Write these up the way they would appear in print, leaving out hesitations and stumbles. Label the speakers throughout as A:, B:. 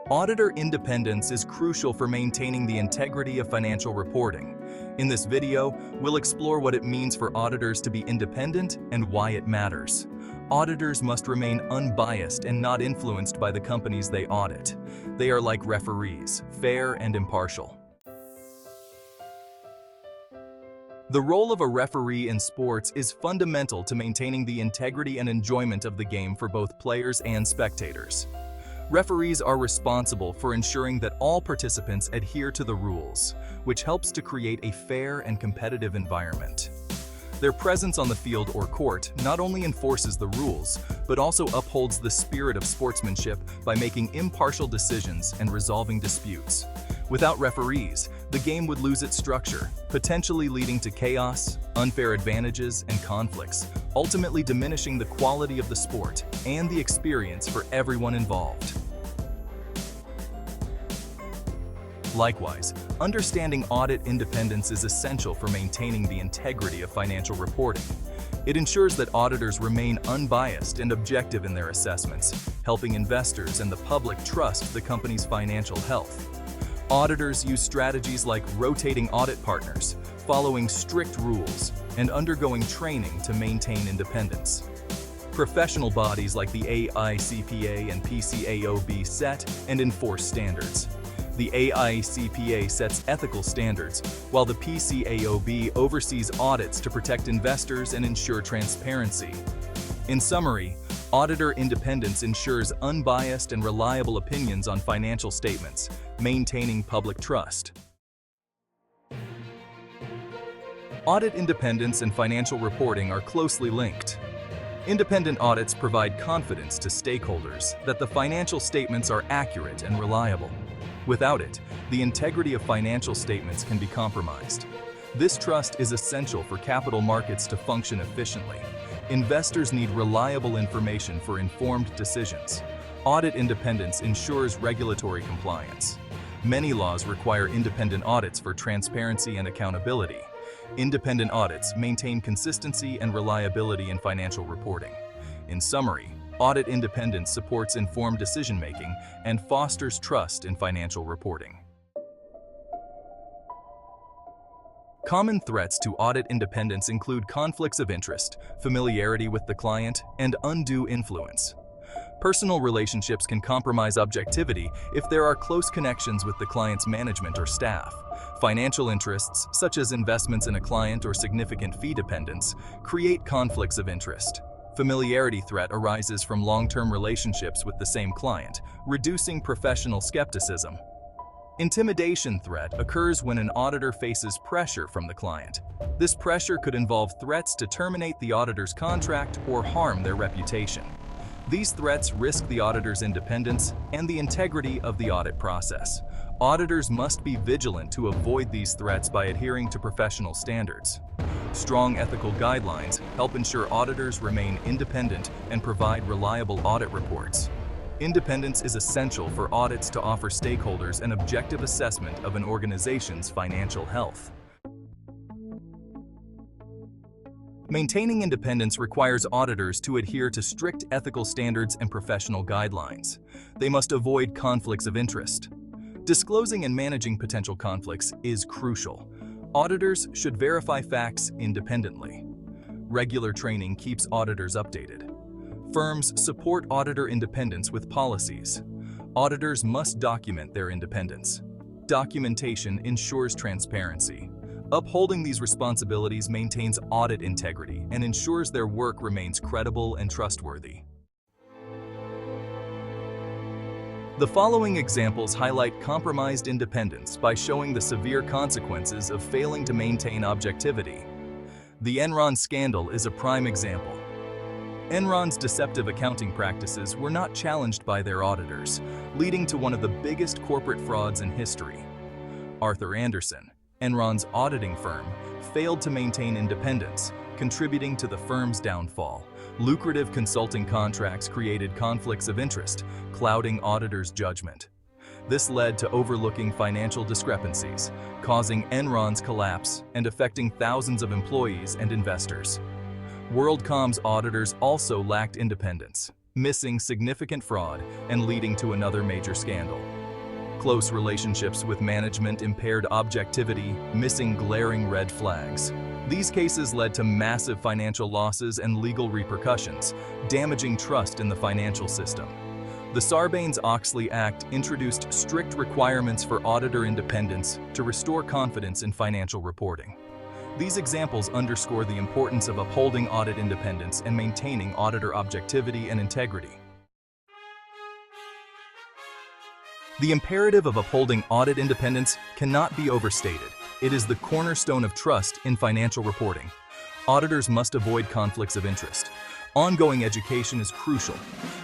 A: Auditor independence is crucial for maintaining the integrity of financial reporting. In this video, we'll explore what it means for auditors to be independent and why it matters. Auditors must remain unbiased and not influenced by the companies they audit. They are like referees, fair and impartial. The role of a referee in sports is fundamental to maintaining the integrity and enjoyment of the game for both players and spectators. Referees are responsible for ensuring that all participants adhere to the rules, which helps to create a fair and competitive environment. Their presence on the field or court not only enforces the rules, but also upholds the spirit of sportsmanship by making impartial decisions and resolving disputes. Without referees, the game would lose its structure, potentially leading to chaos, unfair advantages, and conflicts, ultimately diminishing the quality of the sport and the experience for everyone involved. Likewise, understanding audit independence is essential for maintaining the integrity of financial reporting. It ensures that auditors remain unbiased and objective in their assessments, helping investors and the public trust the company's financial health. Auditors use strategies like rotating audit partners, following strict rules, and undergoing training to maintain independence. Professional bodies like the AICPA and PCAOB set and enforce standards. The AICPA sets ethical standards, while the PCAOB oversees audits to protect investors and ensure transparency. In summary, auditor independence ensures unbiased and reliable opinions on financial statements, maintaining public trust. Audit independence and financial reporting are closely linked. Independent audits provide confidence to stakeholders that the financial statements are accurate and reliable. Without it, the integrity of financial statements can be compromised. This trust is essential for capital markets to function efficiently. Investors need reliable information for informed decisions. Audit independence ensures regulatory compliance. Many laws require independent audits for transparency and accountability. Independent audits maintain consistency and reliability in financial reporting. In summary, audit independence supports informed decision-making and fosters trust in financial reporting. Common threats to audit independence include conflicts of interest, familiarity with the client, and undue influence. Personal relationships can compromise objectivity if there are close connections with the client's management or staff. Financial interests, such as investments in a client or significant fee dependence, create conflicts of interest. Familiarity threat arises from long-term relationships with the same client, reducing professional skepticism. Intimidation threat occurs when an auditor faces pressure from the client. This pressure could involve threats to terminate the auditor's contract or harm their reputation. These threats risk the auditor's independence and the integrity of the audit process. Auditors must be vigilant to avoid these threats by adhering to professional standards. Strong ethical guidelines help ensure auditors remain independent and provide reliable audit reports. Independence is essential for audits to offer stakeholders an objective assessment of an organization's financial health. Maintaining independence requires auditors to adhere to strict ethical standards and professional guidelines. They must avoid conflicts of interest. Disclosing and managing potential conflicts is crucial. Auditors should verify facts independently. Regular training keeps auditors updated. Firms support auditor independence with policies. Auditors must document their independence. Documentation ensures transparency. Upholding these responsibilities maintains audit integrity and ensures their work remains credible and trustworthy. The following examples highlight compromised independence by showing the severe consequences of failing to maintain objectivity. The Enron scandal is a prime example. Enron's deceptive accounting practices were not challenged by their auditors, leading to one of the biggest corporate frauds in history. Arthur Andersen, Enron's auditing firm, failed to maintain independence, contributing to the firm's downfall. Lucrative consulting contracts created conflicts of interest, clouding auditors' judgment. This led to overlooking financial discrepancies, causing Enron's collapse and affecting thousands of employees and investors. WorldCom's auditors also lacked independence. missing significant fraud and leading to another major scandal. Close relationships with management impaired objectivity, missing glaring red flags. These cases led to massive financial losses and legal repercussions, damaging trust in the financial system. The Sarbanes-Oxley Act introduced strict requirements for auditor independence to restore confidence in financial reporting. These examples underscore the importance of upholding audit independence and maintaining auditor objectivity and integrity. The imperative of upholding audit independence cannot be overstated. It is the cornerstone of trust in financial reporting. Auditors must avoid conflicts of interest. Ongoing education is crucial.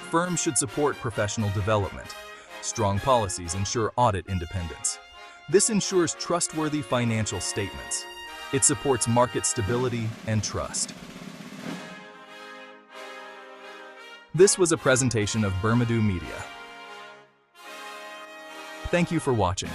A: Firms should support professional development. Strong policies ensure audit independence. This ensures trustworthy financial statements. It supports market stability and trust. This was a presentation of Birmaduu Media. Thank you for watching.